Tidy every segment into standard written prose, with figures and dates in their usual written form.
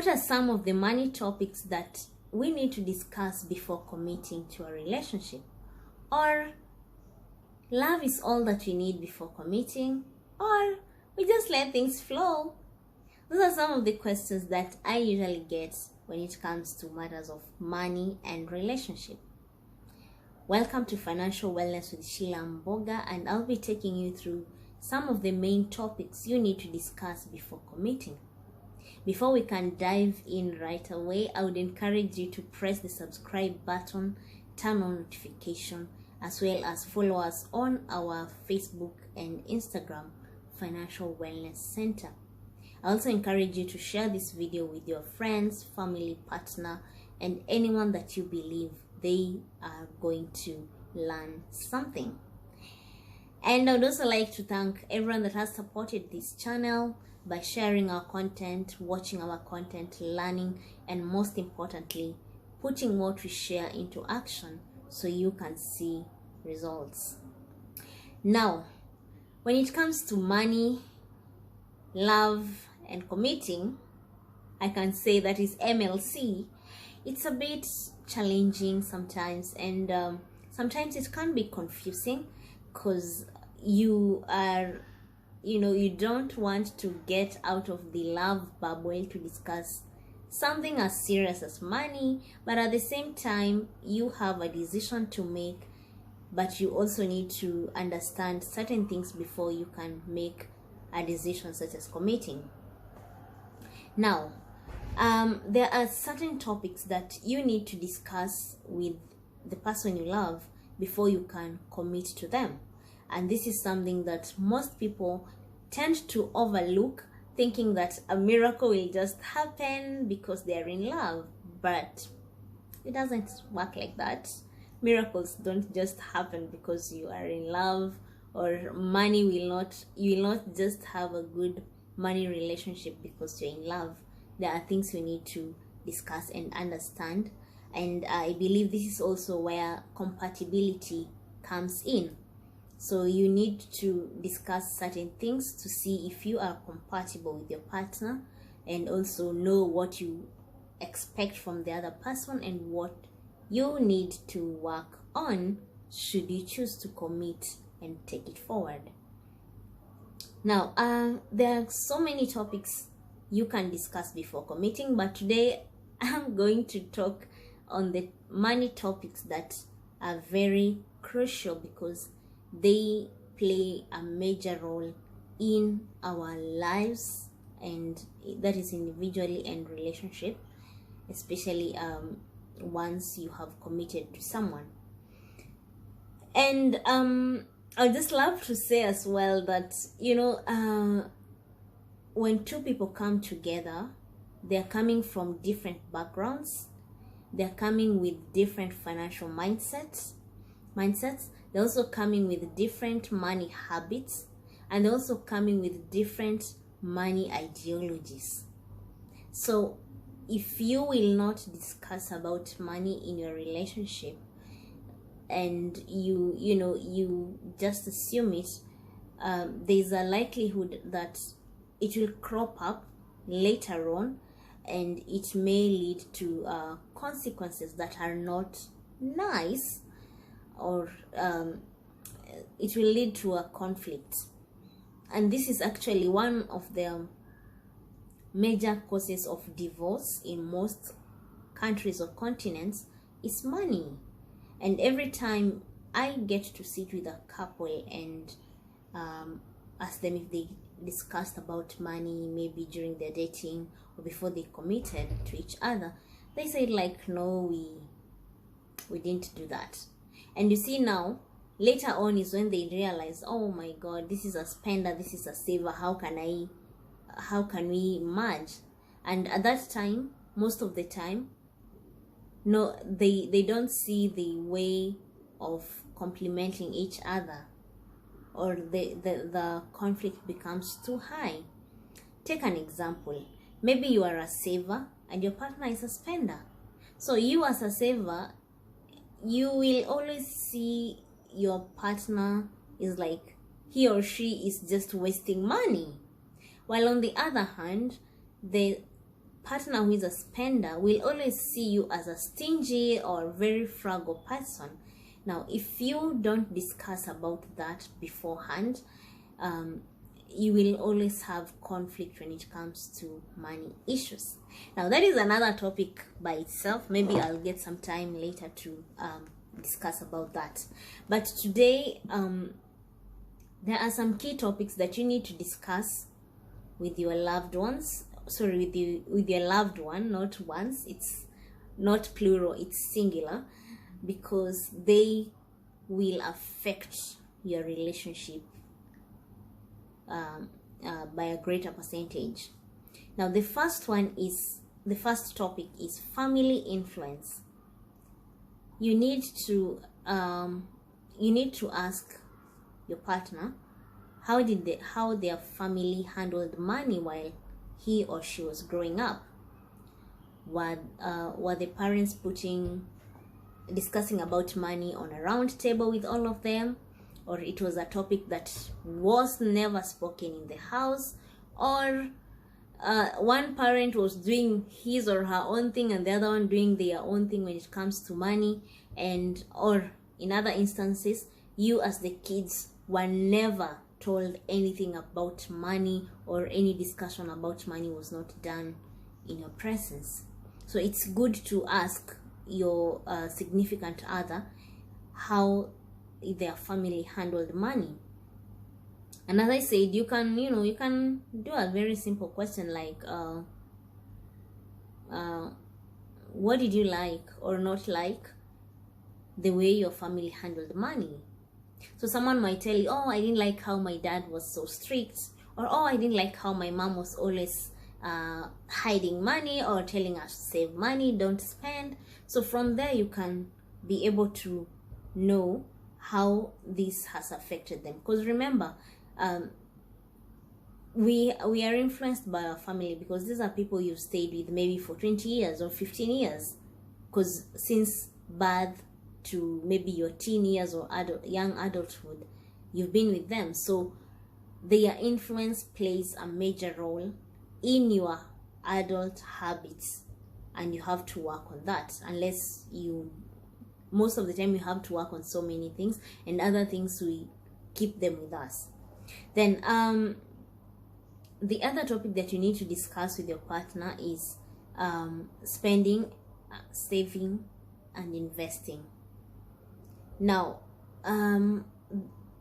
What are some of the money topics that we need to discuss before committing to a relationship? Or love is all that we need before committing? Or we just let things flow? Those are some of the questions that I usually get when it comes to matters of money and relationship. Welcome to Financial Wellness with Sheila, and I'll be taking you through some of the main topics you need to discuss before committing. Before we can dive in right away, I would encourage you to press the subscribe button, turn on notification, as well as follow us on our Facebook and Instagram, Financial Wellness Center. I also encourage you to share this video with your friends, family, partner, and anyone that you believe they are going to learn something. And I would also like to thank everyone that has supported this channel by sharing our content, watching our content, learning, and most importantly, putting what we share into action so you can see results. Now, when it comes to money, love, and committing, I can say that is MLC. It's a bit challenging sometimes, and sometimes it can be confusing because you don't want to get out of the love bubble to discuss something as serious as money, but at the same time you have a decision to make, but you also need to understand certain things before you can make a decision such as committing. Now, there are certain topics that you need to discuss with the person you love before you can commit to them. And this is something that most people tend to overlook, thinking that a miracle will just happen because they are in love. But it doesn't work like that. Miracles don't just happen because you are in love, or you will not just have a good money relationship because you're in love. There are things you need to discuss and understand, and I believe this is also where compatibility comes in. So you need to discuss certain things to see if you are compatible with your partner, and also know what you expect from the other person and what you need to work on should you choose to commit and take it forward. Now, there are so many topics you can discuss before committing, but today I'm going to talk on the money topics that are very crucial because they play a major role in our lives, and that is individually and relationship, especially once you have committed to someone. And I'd just love to say as well that when two people come together, they're coming from different backgrounds, they're coming with different financial mindsets, they're also coming with different money habits, and they're also coming with different money ideologies. So if you will not discuss about money in your relationship, and you just assume it, there's a likelihood that it will crop up later on, and it may lead to consequences that are not nice, or it will lead to a conflict. And this is actually one of the major causes of divorce in most countries or continents, is money. And every time I get to sit with a couple and ask them if they discussed about money, maybe during their dating or before they committed to each other, they said like, no, we didn't do that. And you see, now later on is when they realize, oh my god, this is a spender, this is a saver, how can we merge? And at that time, most of the time, no, they don't see the way of complementing each other, or the conflict becomes too high. Take an example. Maybe you are a saver and your partner is a spender. So you as a saver, you will always see your partner is like he or she is just wasting money, while on the other hand, the partner who is a spender will always see you as a stingy or very frugal person. Now, if you don't discuss about that beforehand, you will always have conflict when it comes to money issues. Now, that is another topic by itself. Maybe I'll get some time later to discuss about that. But today, there are some key topics that you need to discuss with your loved ones. Sorry, with your loved one, not once. It's not plural, it's singular, because they will affect your relationship by a greater percentage. Now, the first topic is family influence. You need to ask your partner how their family handled money while he or she was growing up. Were the parents discussing about money on a round table with all of them, or it was a topic that was never spoken in the house, or one parent was doing his or her own thing and the other one doing their own thing when it comes to money, or in other instances, you as the kids were never told anything about money, or any discussion about money was not done in your presence. So it's good to ask your significant other how their family handled money. And as I said, you can do a very simple question like what did you like or not like the way your family handled money? So someone might tell you, oh, I didn't like how my dad was so strict, or oh, I didn't like how my mom was always hiding money or telling us to save money, don't spend. So from there you can be able to know how this has affected them. Because remember, we are influenced by our family, because these are people you've stayed with maybe for 20 years or 15 years, because since birth to maybe your teen years or young adulthood, you've been with them. So their influence plays a major role in your adult habits, and you have to work on that. Unless most of the time you have to work on so many things, and other things we keep them with us. Then the other topic that you need to discuss with your partner is spending, saving, and investing. Now,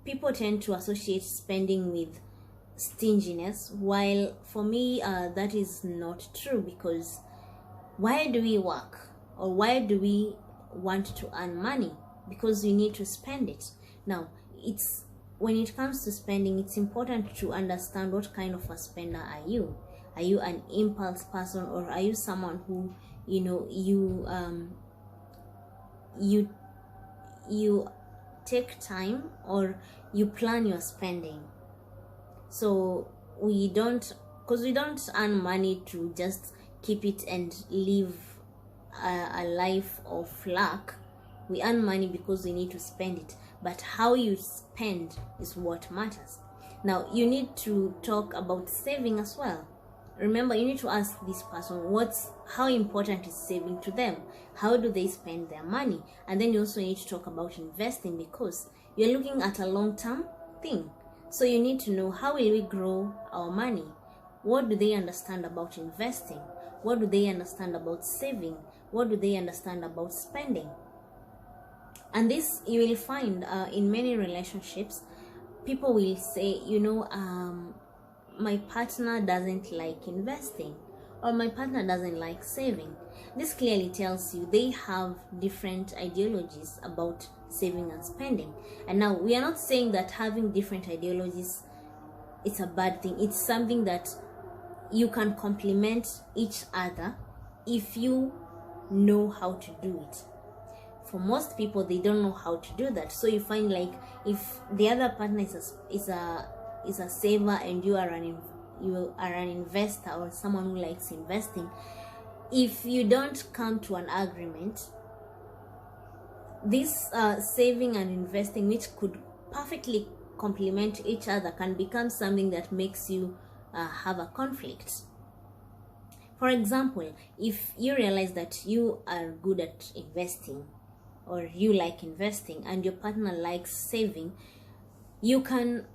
people tend to associate spending with stinginess, while for me that is not true, because why do we work, or why do we want to earn money? Because we need to spend it. Now, when it comes to spending, it's important to understand what kind of a spender are you. Are you an impulse person, or are you someone who you take time, or you plan your spending? So we don't earn money to just keep it and live a life of luck. We earn money because we need to spend it, but how you spend is what matters. Now, you need to talk about saving as well. Remember, you need to ask this person how important is saving to them, how do they spend their money. And then you also need to talk about investing, because you're looking at a long-term thing. So you need to know, how will we grow our money? What do they understand about investing? What do they understand about saving? What do they understand about spending? And this you will find in many relationships. People will say, my partner doesn't like investing, or my partner doesn't like saving. This clearly tells you they have different ideologies about saving and spending. And now, we are not saying that having different ideologies it's a bad thing. It's something that you can complement each other if you know how to do it. For most people, they don't know how to do that. So you find, like, if the other partner is a saver and you are an investor, or someone who likes investing, if you don't come to an agreement, this saving and investing, which could perfectly complement each other, can become something that makes you have a conflict. For example, if you realize that you are good at investing, or you like investing and your partner likes saving, you can,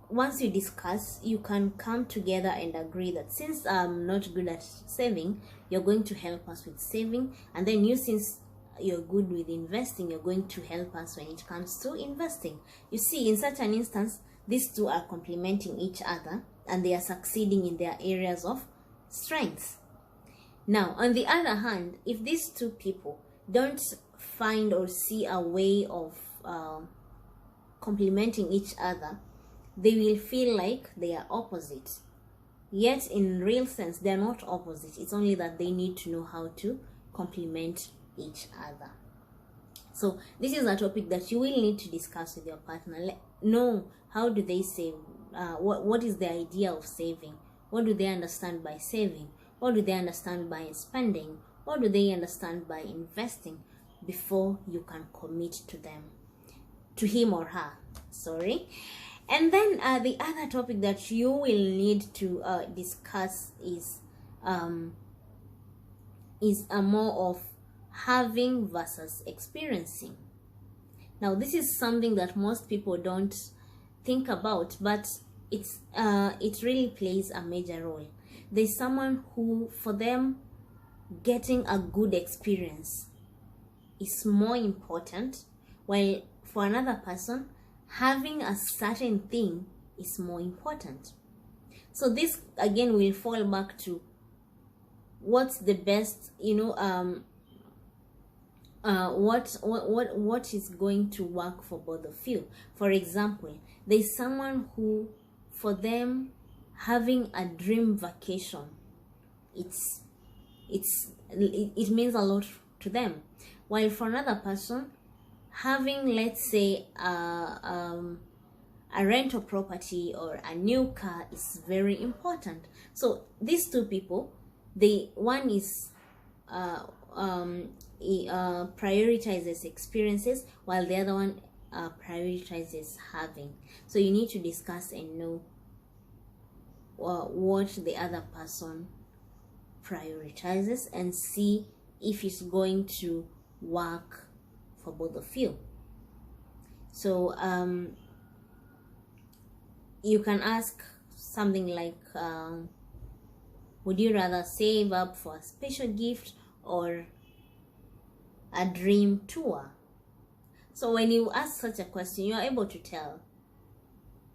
once you discuss, you can come together and agree that since I'm not good at saving, you're going to help us with saving, and then you, since you're good with investing, you're going to help us when it comes to investing. You see, in such an instance, these two are complementing each other and they are succeeding in their areas of strengths. Now, on the other hand, if these two people don't find or see a way of complementing each other, they will feel like they are opposite. Yet in real sense, they're not opposite. It's only that they need to know how to complement each other. So this is a topic that you will need to discuss with your partner. Know how do they save, what is the idea of saving, what do they understand by saving, what do they understand by spending, what do they understand by investing, before you can commit to them, to him or her, sorry. And then the other topic that you will need to discuss is more of having versus experiencing. Now, this is something that most people don't think about, but it really plays a major role. There's someone who, for them, getting a good experience is more important, while for another person, having a certain thing is more important. So this again will fall back to what's the best, what is going to work for both of you. For example, there's someone who, for them, having a dream vacation, it means a lot to them, while for another person, having, let's say, a rental property or a new car is very important. So these two people, one is prioritizes experiences, while the other one prioritizes having. So you need to discuss and know what the other person prioritizes and see if it's going to work for both of you. So you can ask something like, would you rather save up for a special gift or a dream tour? So when you ask such a question, you are able to tell.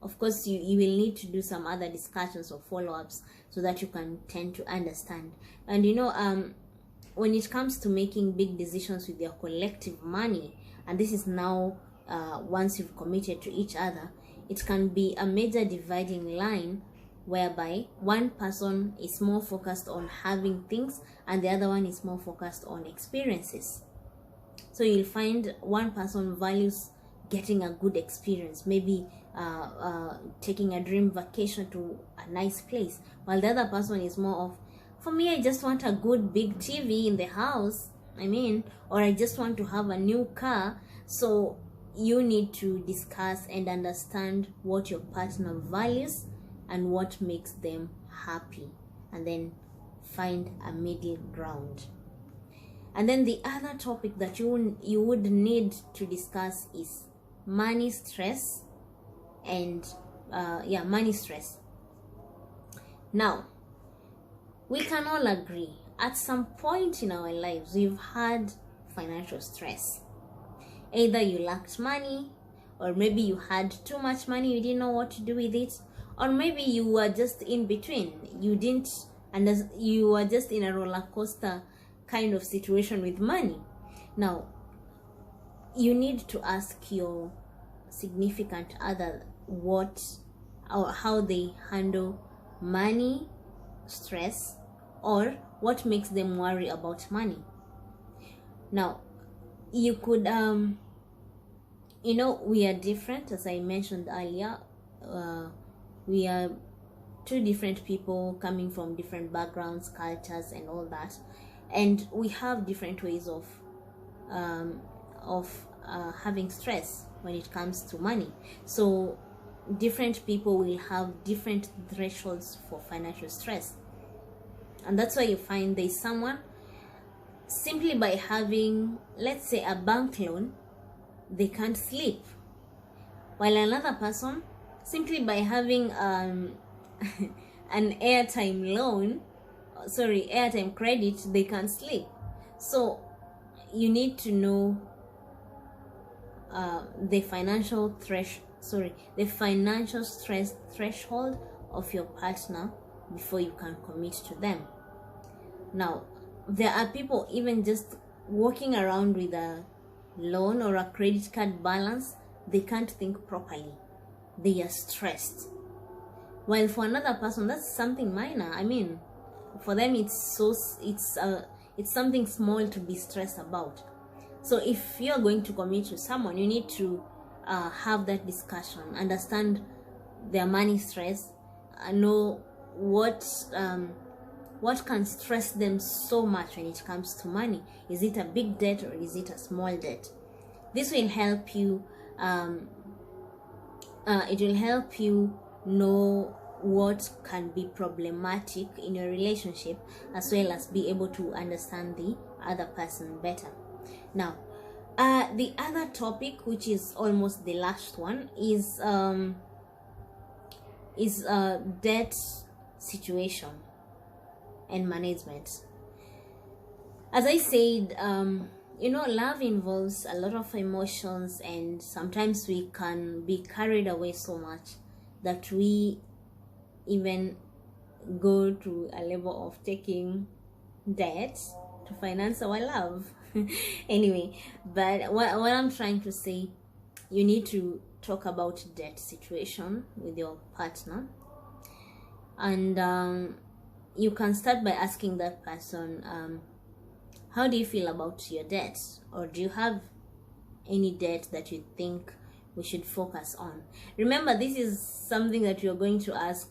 Of course, you will need to do some other discussions or follow-ups so that you can tend to understand. And when it comes to making big decisions with your collective money, and this is now once you've committed to each other, it can be a major dividing line whereby one person is more focused on having things and the other one is more focused on experiences. So you'll find one person values getting a good experience, maybe taking a dream vacation to a nice place, while the other person is more of, for me, I just want a good big TV in the house, or I just want to have a new car. So you need to discuss and understand what your partner values and what makes them happy, and then find a middle ground. And then the other topic that you would need to discuss is money stress and money stress. Now, we can all agree at some point in our lives we've had financial stress. Either you lacked money, or maybe you had too much money, you didn't know what to do with it, or maybe you were just in between. You were just in a roller coaster kind of situation with money. Now, you need to ask your significant other how they handle money stress, or what makes them worry about money. Now, you could we are different, as I mentioned earlier. We are two different people coming from different backgrounds, cultures, and all that, and we have different ways of having stress when it comes to money. So different people will have different thresholds for financial stress. And that's why you find there's someone, simply by having, let's say, a bank loan, they can't sleep, while another person, simply by having an airtime credit, they can't sleep. So you need to know the financial stress threshold of your partner before you can commit to them. Now, there are people even just walking around with a loan or a credit card balance, they can't think properly. They are stressed. While for another person, that's something minor. I mean, for them it's something small to be stressed about. So if you're going to commit to someone, you need to have that discussion, understand their money stress, know what can stress them so much when it comes to money. Is it a big debt or is it a small debt? This will help you know what can be problematic in your relationship, as well as be able to understand the other person better. Now, the other topic, which is almost the last one, is debt situation and management. As I said, love involves a lot of emotions, and sometimes we can be carried away so much that we even go to a level of taking debt to finance our love. Anyway, but what I'm trying to say, you need to talk about debt situation with your partner, and you can start by asking that person, how do you feel about your debt, or do you have any debt that you think we should focus on? Remember, this is something that you're going to ask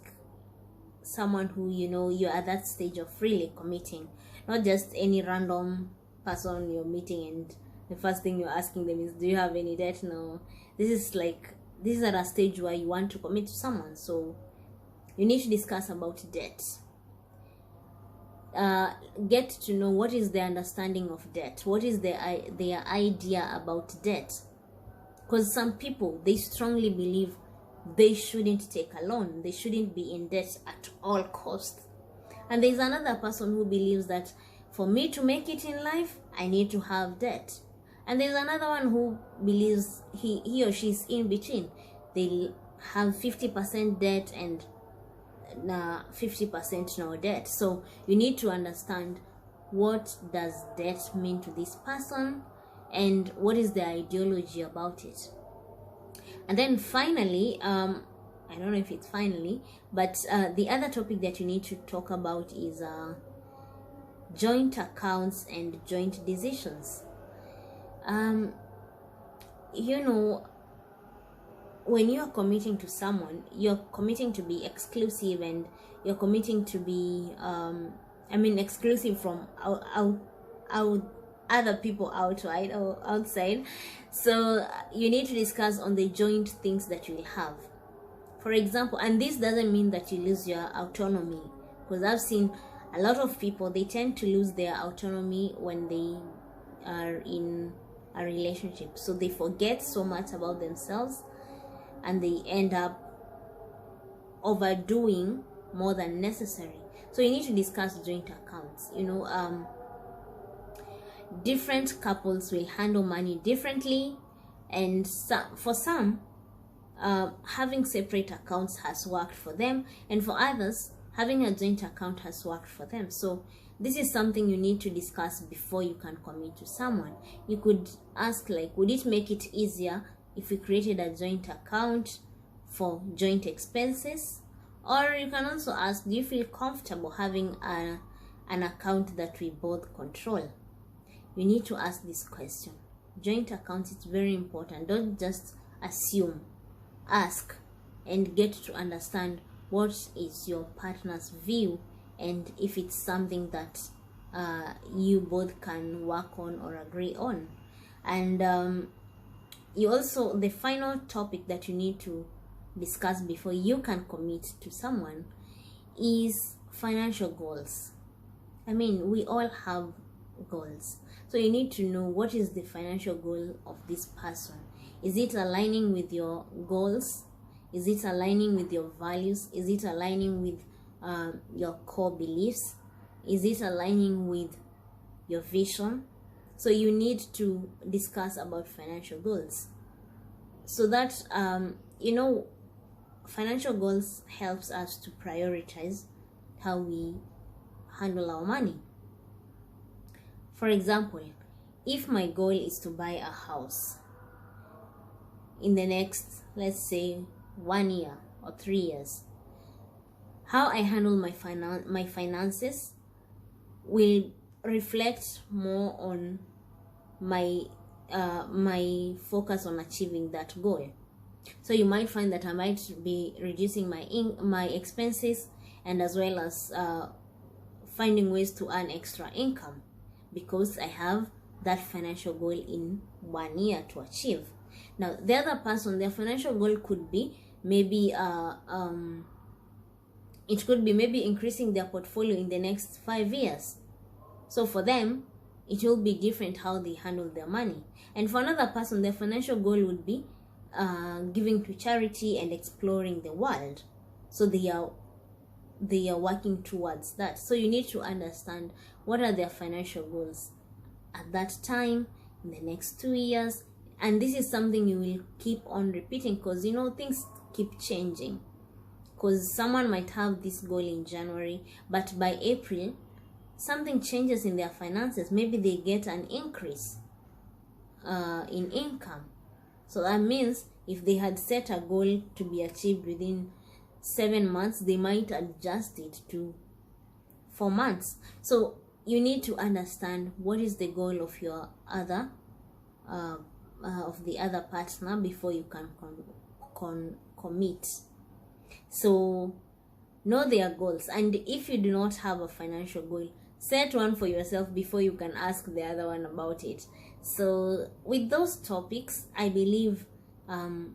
someone who you're at that stage of really committing, not just any random person you're meeting and the first thing you're asking them is, do you have any debt? No, this is at a stage where you want to commit to someone, so you need to discuss about debt. Get to know what is their understanding of debt, what is their idea about debt, because some people, they strongly believe they shouldn't take a loan, they shouldn't be in debt at all costs. And there's another person who believes that for me to make it in life, I need to have debt. And there's another one who believes he or she's in between. They have 50% debt and 50% no debt. So you need to understand, what does debt mean to this person, and what is the ideology about it. And then finally, I don't know if it's finally, but the other topic that you need to talk about is joint accounts and joint decisions. When you're committing to someone, you're committing to be exclusive, and you're committing to be exclusive from other people outside or outside. So you need to discuss on the joint things that you will have. For example, and this doesn't mean that you lose your autonomy, because I've seen a lot of people, they tend to lose their autonomy when they are in a relationship. So they forget so much about themselves, and they end up overdoing more than necessary. So you need to discuss joint accounts. Different couples will handle money differently, and for some, having separate accounts has worked for them, and for others, having a joint account has worked for them. So this is something you need to discuss before you can commit to someone. You could ask, would it make it easier if we created a joint account for joint expenses? Or you can also ask, do you feel comfortable having an account that we both control? You need to ask this question. Joint accounts is very important. Don't just assume. Ask and get to understand what is your partner's view, and if it's something that you both can work on or agree on. And the final topic that you need to discuss before you can commit to someone is financial goals. I mean, we all have goals. So you need to know what is the financial goal of this person. Is it aligning with your goals? Is it aligning with your values? Is it aligning with your core beliefs? Is it aligning with your vision? So you need to discuss about financial goals, so that financial goals helps us to prioritize how we handle our money. For example, if my goal is to buy a house in the next, let's say, 1 year or 3 years, how I handle my finances will reflect more on my focus on achieving that goal. So you might find that I might be reducing my expenses, and as well as finding ways to earn extra income, because I have that financial goal in 1 year to achieve. Now, the other person, their financial goal could be maybe it could be maybe increasing their portfolio in the next 5 years. So for them, it will be different how they handle their money. And for another person, their financial goal would be giving to charity and exploring the world. So they are working towards that. So you need to understand what are their financial goals at that time, in the next 2 years. And this is something you will keep on repeating, because things keep changing. Because someone might have this goal in January, but by April something changes in their finances. Maybe they get an increase in income. So that means if they had set a goal to be achieved within 7 months, they might adjust it to 4 months. So you need to understand what is the goal of your other of the other partner before you can commit. So know their goals, and if you do not have a financial goal, set one for yourself before you can ask the other one about it. So with those topics, I believe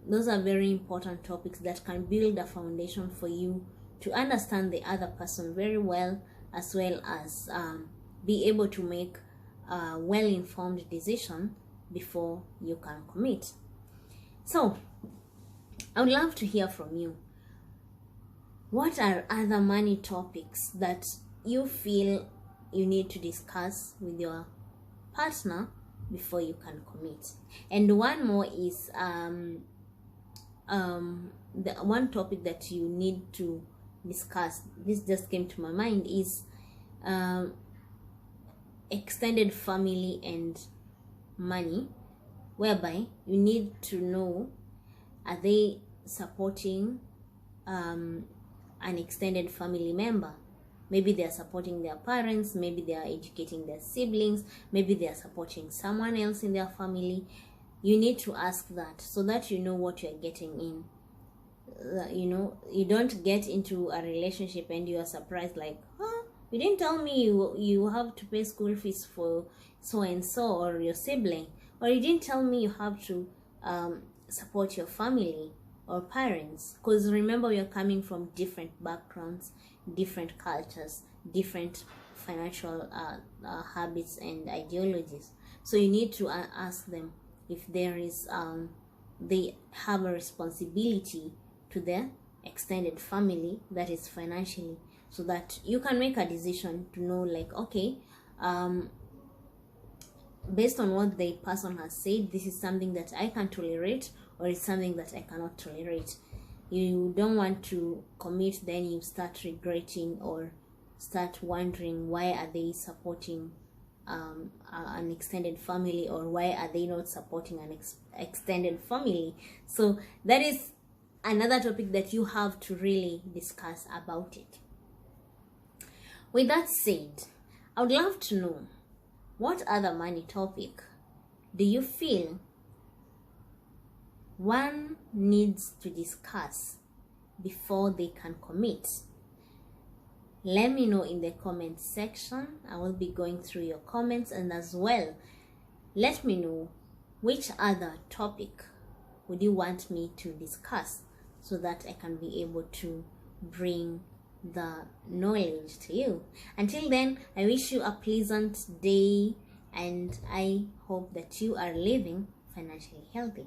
those are very important topics that can build a foundation for you to understand the other person very well, as well as be able to make a well-informed decision before you can commit. So I would love to hear from you. What are other money topics that you feel you need to discuss with your partner before you can commit? And one more is the one topic that you need to discuss, this just came to my mind, is extended family and money, whereby you need to know, are they supporting an extended family member? Maybe they are supporting their parents, maybe they are educating their siblings, maybe they are supporting someone else in their family. You need to ask that, so that you know what you are getting in. You don't get into a relationship and you are surprised, like, you didn't tell me you have to pay school fees for so and so, or your sibling, or you didn't tell me you have to support your family or parents. Because remember, we are coming from different backgrounds, different cultures, different financial habits and ideologies. So you need to ask them if there is they have a responsibility to their extended family, that is financially, so that you can make a decision to know, like, okay, based on what the person has said, this is something that I can tolerate, or it's something that I cannot tolerate. You don't want to commit, then you start regretting or start wondering, why are they supporting an extended family, or why are they not supporting an extended family? So that is another topic that you have to really discuss about it. With that said, I would love to know, what other money topic do you feel one needs to discuss before they can commit? Let me know in the comment section. I will be going through your comments, and as well, let me know which other topic would you want me to discuss, so that I can be able to bring the knowledge to you. Until then, I wish you a pleasant day, and I hope that you are living financially healthy.